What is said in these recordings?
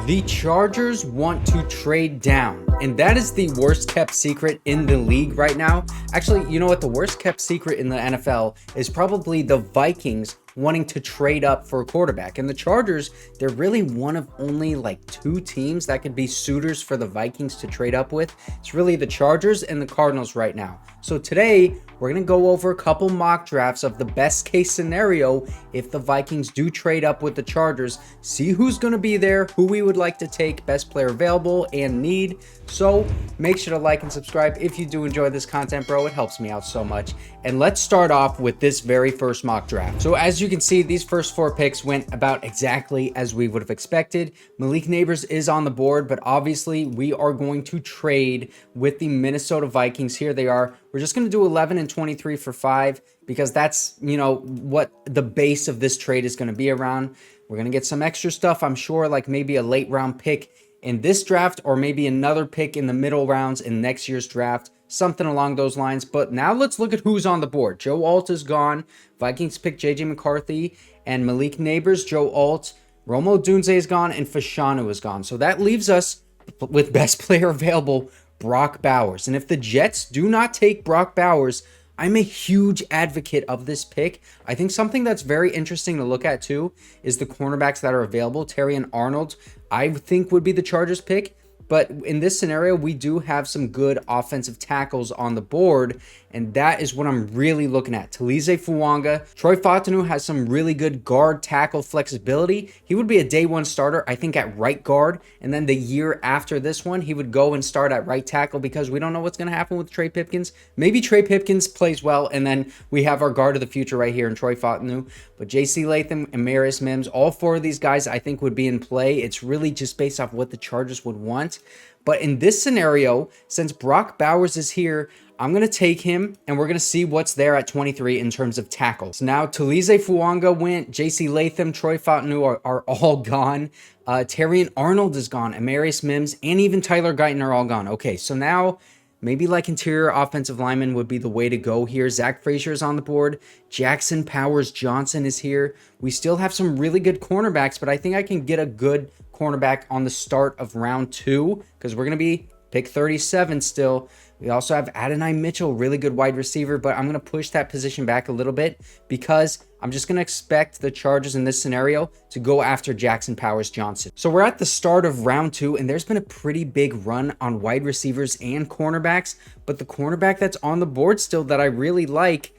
The Chargers want to trade down, and that is the worst kept secret in the league right now. Actually, you know what? The worst kept secret in the NFL is probably the Vikings wanting to trade up for a quarterback. And the Chargers, they're really one of only like two teams that could be suitors for the Vikings to trade up with. It's really the Chargers and the Cardinals right now. So today, we're going to go over a couple mock drafts of the best case scenario if the Vikings do trade up with the Chargers, see who's going to be there, who we would like to take, best player available and need. So make sure to like and subscribe if you do enjoy this content, bro. It helps me out so much. And let's start off with this very first mock draft. So as you can see, these first four picks went about exactly as we would have expected. Malik Neighbors is on the board, but obviously we are going to trade with the Minnesota Vikings. Here they are. We're just going to do 11 and 23 for 5 because that's, you know, what the base of this trade is going to be around. We're going to get some extra stuff, I'm sure, like maybe a late round pick in this draft or maybe another pick in the middle rounds in next year's draft, something along those lines. But now let's look at who's on the board. Joe Alt is gone. Vikings pick JJ McCarthy and Malik Neighbors. Joe Alt, Rome Odunze is gone, and Fashanu is gone. So that leaves us with best player available, Brock Bowers. And if the Jets do not take Brock Bowers, I'm a huge advocate of this pick. I think something that's very interesting to look at too is the cornerbacks that are available. Terrion Arnold, I think, would be the Chargers pick. But in this scenario, we do have some good offensive tackles on the board, and that is what I'm really looking at. Taliese Fuaga. Troy Fautanu has some really good guard tackle flexibility. He would be a day one starter, I think, at right guard, and then the year after this one, he would go and start at right tackle because we don't know what's going to happen with Trey Pipkins. Maybe Trey Pipkins plays well, and then we have our guard of the future right here in Troy Fautanu. But J.C. Latham and Marius Mims, all four of these guys I think would be in play. It's really just based off what the Chargers would want. But in this scenario, since Brock Bowers is here, I'm going to take him, and we're going to see what's there at 23 in terms of tackles. Now, Taliese Fuaga went, J.C. Latham, Troy Fautanu are all gone. Terrion Arnold is gone, Amarius Mims, and even Tyler Guyton are all gone. Okay, so now maybe like interior offensive lineman would be the way to go here. Zach Frazier is on the board. Jackson Powers Johnson is here. We still have some really good cornerbacks, but I think I can get a good cornerback on the start of round 2 because we're going to be pick 37 still. We also have Adonai Mitchell, really good wide receiver, but I'm going to push that position back a little bit because I'm just going to expect the Chargers in this scenario to go after Jackson Powers Johnson. So we're at the start of round 2, and there's been a pretty big run on wide receivers and cornerbacks, but the cornerback that's on the board still that I really like,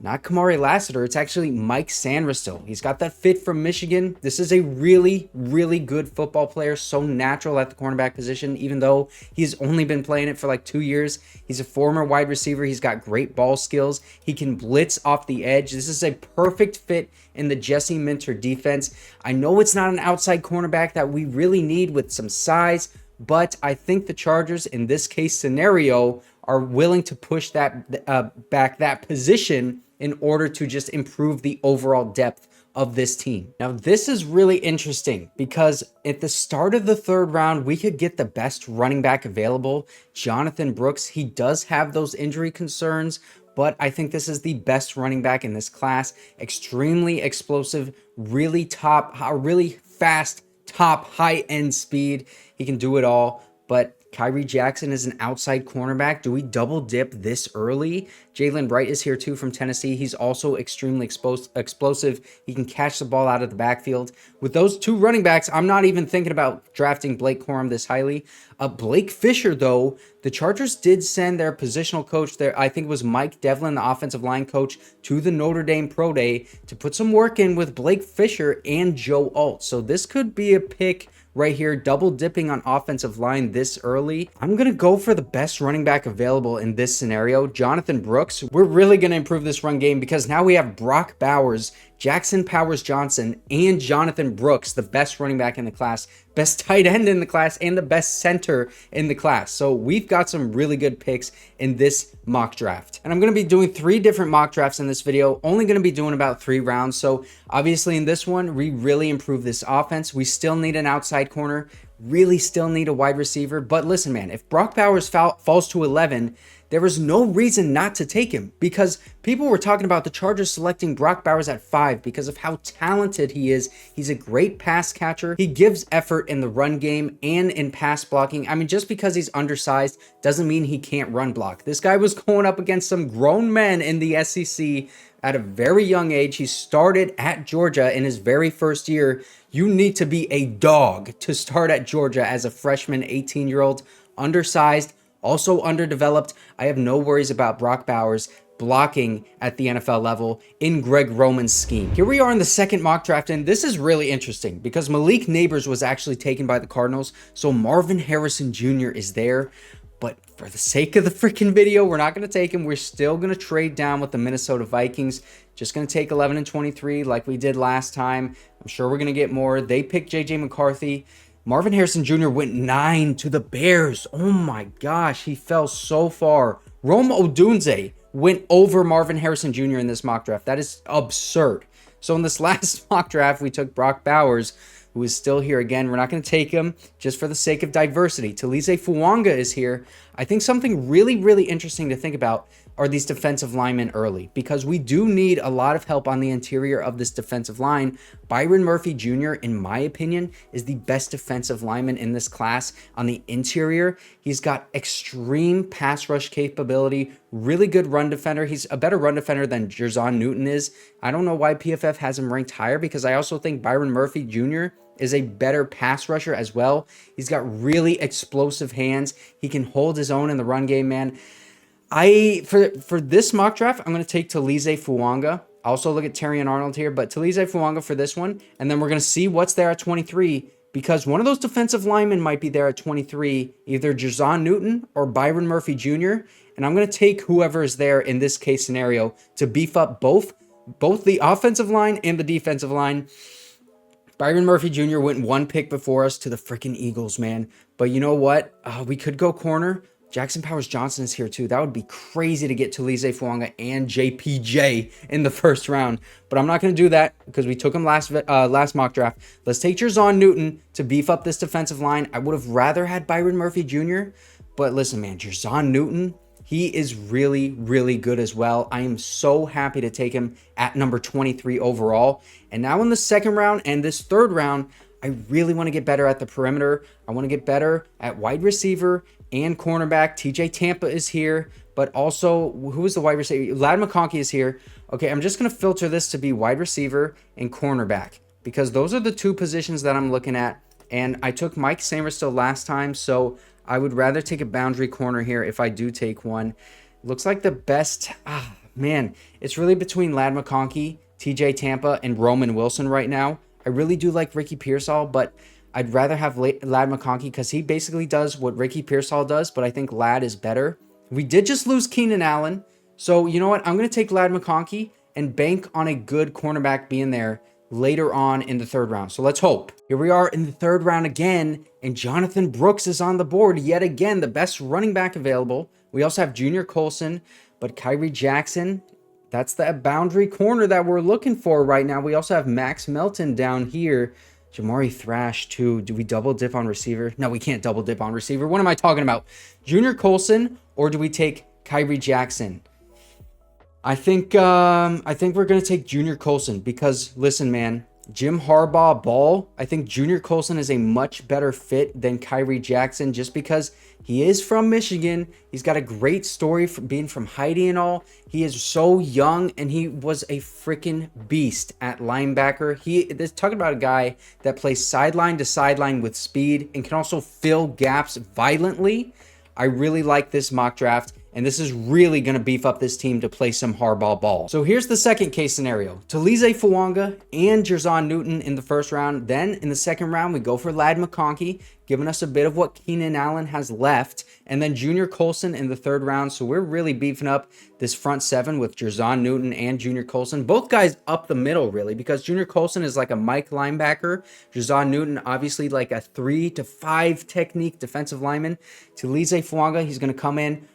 not Kamari Lassiter, it's actually Mike Sainristil. He's got that fit from Michigan. This is a really, really good football player, so natural at the cornerback position, even though he's only been playing it for like 2 years. He's a former wide receiver. He's got great ball skills. He can blitz off the edge. This is a perfect fit in the Jesse Minter defense. I know it's not an outside cornerback that we really need with some size, but I think the Chargers in this case scenario are willing to push that back that position in order to just improve the overall depth of this team. Now, this is really interesting because at the start of the 3rd round, we could get the best running back available, Jonathon Brooks. He does have those injury concerns, but I think this is the best running back in this class. Extremely explosive, really fast, top high-end speed. He can do it all, but Kyrie Jackson is an outside cornerback. Do we double dip this early? Jalen Wright is here too from Tennessee. He's also extremely explosive. He can catch the ball out of the backfield. With those two running backs, I'm not even thinking about drafting Blake Corum this highly. Blake Fisher, though, the Chargers did send their positional coach there, I think it was Mike Devlin, the offensive line coach, to the Notre Dame Pro Day to put some work in with Blake Fisher and Joe Alt. So this could be a pick right here, double dipping on offensive line this early. I'm going to go for the best running back available in this scenario, Jonathon Brooks. We're really going to improve this run game because now we have Brock Bowers, Jackson Powers Johnson, and Jonathon Brooks, the best running back in the class, best tight end in the class, and the best center in the class. So we've got some really good picks in this mock draft. And I'm going to be doing 3 different mock drafts in this video, only going to be doing about 3 rounds. So obviously in this one, we really improve this offense. We still need an outside corner. really still need a wide receiver. But listen, man, if Brock Bowers falls to 11, there is no reason not to take him, because people were talking about the Chargers selecting Brock Bowers at 5 because of how talented he is. He's a great pass catcher. He gives effort in the run game and in pass blocking. I mean, just because he's undersized doesn't mean he can't run block. This guy was going up against some grown men in the SEC at a very young age. He started at Georgia in his very first year. You need to be a dog to start at Georgia as a freshman 18-year-old, undersized, also underdeveloped. I have no worries about Brock Bowers blocking at the NFL level in Greg Roman's scheme. Here we are in the second mock draft, and this is really interesting because Malik Neighbors was actually taken by the Cardinals, so Marvin Harrison Jr. is there. But for the sake of the freaking video, we're not going to take him. We're still going to trade down with the Minnesota Vikings. Just going to take 11 and 23 like we did last time. I'm sure we're going to get more. They picked JJ McCarthy. Marvin Harrison Jr. went 9 to the Bears. Oh my gosh, he fell so far. Rome Odunze went over Marvin Harrison Jr. in this mock draft. That is absurd. So in this last mock draft, we took Brock Bowers, who is still here. Again, we're not going to take him just for the sake of diversity. Taliese Fuaga is here. I think something really, really interesting to think about are these defensive linemen early, because we do need a lot of help on the interior of this defensive line. Byron Murphy Jr., in my opinion, is the best defensive lineman in this class on the interior. He's got extreme pass rush capability, really good run defender. He's a better run defender than Jer'Zhan Newton is. I don't know why PFF has him ranked higher, because I also think Byron Murphy Jr. is a better pass rusher as well. He's got really explosive hands. He can hold his own in the run game, man. For this mock draft, I'm going to take Taliese Fuaga. I also look at Terrion Arnold here, but Taliese Fuaga for this one. And then we're going to see what's there at 23, because one of those defensive linemen might be there at 23, either Jer'Zhan Newton or Byron Murphy Jr. And I'm going to take whoever is there in this case scenario to beef up both the offensive line and the defensive line. Byron Murphy Jr. went 1 pick before us to the freaking Eagles, man. But you know what? We could go corner. Jackson Powers Johnson is here too. That would be crazy to get Taliese Fuaga and JPJ in the first round. But I'm not going to do that because we took him last mock draft. Let's take Jer'Zhan Newton to beef up this defensive line. I would have rather had Byron Murphy Jr. But listen, man, Jer'Zhan Newton, he is really, really good as well. I am so happy to take him at number 23 overall. And now in the second round and this third round, I really want to get better at the perimeter. I want to get better at wide receiver and cornerback. TJ Tampa is here, but also, who is the wide receiver? Ladd McConkey is here. Okay, I'm just going to filter this to be wide receiver and cornerback, because those are the two positions that I'm looking at. And I took Mike Sainristil last time, so I would rather take a boundary corner here if I do take one. Looks like the best, man, it's really between Ladd McConkey, TJ Tampa, and Roman Wilson right now. I really do like Ricky Pearsall, but I'd rather have Ladd McConkey because he basically does what Ricky Pearsall does, but I think Ladd is better. We did just lose Keenan Allen, so you know what? I'm going to take Ladd McConkey and bank on a good cornerback being there later on in the third round. So let's hope. Here we are in the third round again, and Jonathon Brooks is on the board yet again, the best running back available. We also have Junior Colson, but Kyrie Jackson, that's the boundary corner that we're looking for right now. We also have Max Melton down here. Jamari Thrash too. Do we double dip on receiver? No, we can't double dip on receiver. What am I talking about? Junior Colson, or do we take Kyrie Jackson? I think we're gonna take Junior Colson because listen, man, Jim Harbaugh ball. I think Junior Colson is a much better fit than Kyrie Jackson just because he is from Michigan. He's got a great story for being from Heidi and all. He is so young and he was a freaking beast at linebacker. This talking about a guy that plays sideline to sideline with speed and can also fill gaps violently. I really like this mock draft, and this is really going to beef up this team to play some Harbaugh ball. So here's the second case scenario. Taliese Fuaga and Jer'Zhan Newton in the first round. Then in the second round, we go for Ladd McConkey, giving us a bit of what Keenan Allen has left. And then Junior Colson in the third round. So we're really beefing up this front seven with Jer'Zhan Newton and Junior Colson. Both guys up the middle, really, because Junior Colson is like a Mike linebacker. Jer'Zhan Newton, obviously like a 3 to 5 technique defensive lineman. Taliese Fuaga, he's going to come in.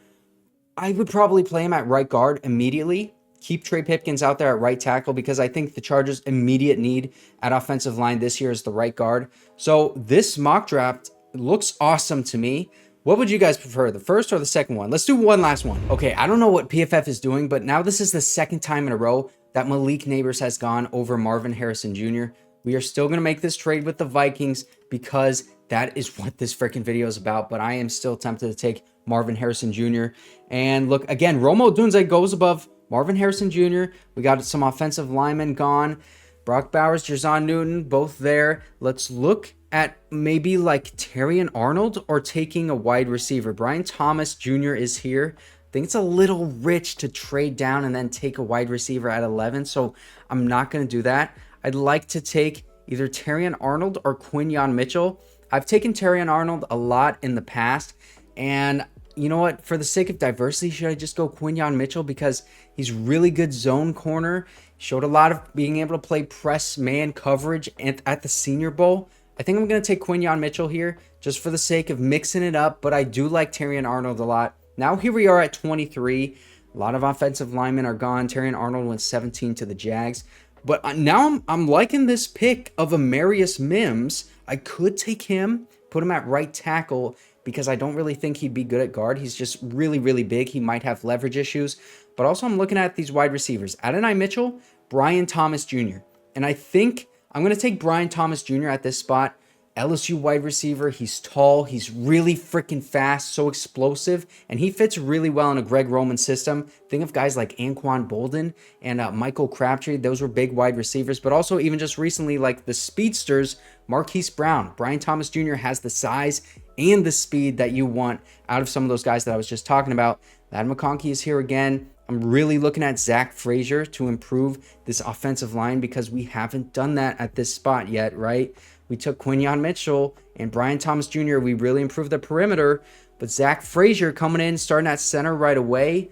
I would probably play him at right guard immediately. Keep Trey Pipkins out there at right tackle because I think the Chargers' immediate need at offensive line this year is the right guard. So this mock draft, It looks awesome to me. What would you guys prefer, the first or the second one? Let's do one last one. Okay, I don't know what PFF is doing, but now this is the second time in a row that Malik Neighbors has gone over Marvin Harrison Jr. We are still going to make this trade with the Vikings because that is what this freaking video is about, but I am still tempted to take Marvin Harrison Jr. And look, again, Rome Odunze goes above Marvin Harrison Jr. We got some offensive linemen gone. Brock Bowers, Jer'Zhan Newton, both there. Let's look at maybe like Terrion Arnold or taking a wide receiver. Brian Thomas Jr. is here. I think it's a little rich to trade down and then take a wide receiver at 11, so I'm not going to do that. I'd like to take either Terrion Arnold or Quinyon Mitchell. I've taken Terrion Arnold a lot in the past, and you know what? For the sake of diversity, should I just go Quinyon Mitchell because he's really good zone corner, showed a lot of being able to play press man coverage at the Senior Bowl. I think I'm going to take Quinyon Mitchell here just for the sake of mixing it up, but I do like Terrion Arnold a lot. Now here we are at 23. A lot of offensive linemen are gone. Terrion Arnold went 17 to the Jags. But now I'm liking this pick of Amarius Mims. I could take him, put him at right tackle because I don't really think he'd be good at guard. He's just really, really big. He might have leverage issues. But also I'm looking at these wide receivers. Adonai Mitchell, Brian Thomas Jr. And I think I'm going to take Brian Thomas Jr. at this spot. LSU wide receiver. He's tall. He's really freaking fast, so explosive, and he fits really well in a Greg Roman system. Think of guys like Anquan Bolden and Michael Crabtree. Those were big wide receivers, but also even just recently, like the speedsters, Marquise Brown. Brian Thomas Jr. has the size and the speed that you want out of some of those guys that I was just talking about. That McConkey is here again. I'm really looking at Zach Frazier to improve this offensive line because we haven't done that at this spot yet, right? We took Quinyon Mitchell and Brian Thomas Jr. We really improved the perimeter, but Zach Frazier coming in, starting at center right away.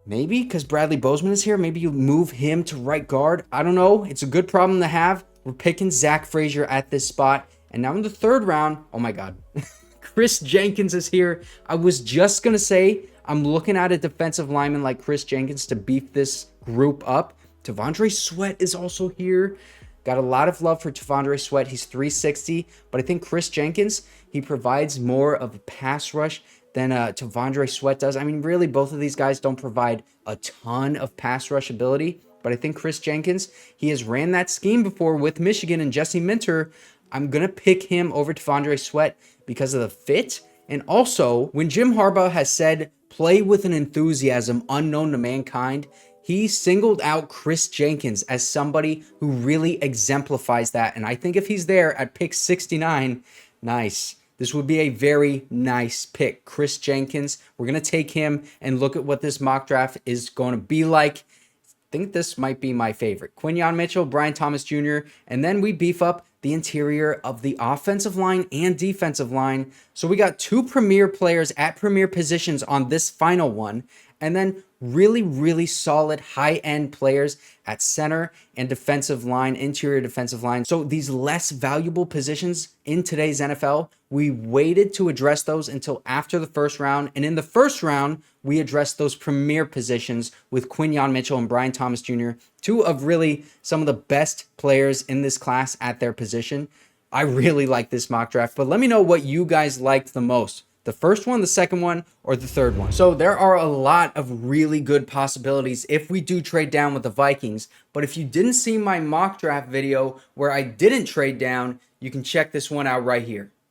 Maybe because Bradley Bozeman is here, maybe you move him to right guard. I don't know. It's a good problem to have. We're picking Zach Frazier at this spot. And now in the third round, oh my God, Kris Jenkins is here. I was just going to say, I'm looking at a defensive lineman like Kris Jenkins to beef this group up. T'Vondre Sweat is also here. Got a lot of love for T'Vondre Sweat. He's 360, but I think Kris Jenkins, he provides more of a pass rush than T'Vondre Sweat does. I mean, really, both of these guys don't provide a ton of pass rush ability, but I think Kris Jenkins, he has ran that scheme before with Michigan and Jesse Minter. I'm going to pick him over T'Vondre Sweat because of the fit. And also, when Jim Harbaugh has said, play with an enthusiasm unknown to mankind, he singled out Kris Jenkins as somebody who really exemplifies that. And I think if he's there at pick 69, nice. This would be a very nice pick. Kris Jenkins, we're going to take him and look at what this mock draft is going to be like. I think this might be my favorite. Quinyon Mitchell, Brian Thomas Jr., and then we beef up the interior of the offensive line and defensive line. So we got two premier players at premier positions on this final one, and then really, really solid high-end players at center and defensive line, interior defensive line. So these less valuable positions in today's NFL, we waited to address those until after the first round. And in the first round, we addressed those premier positions with Quinyon Mitchell and Brian Thomas Jr., two of really some of the best players in this class at their position. I really like this mock draft, but let me know what you guys liked the most. The first one, the second one, or the third one. So there are a lot of really good possibilities if we do trade down with the Vikings. But if you didn't see my mock draft video where I didn't trade down, you can check this one out right here.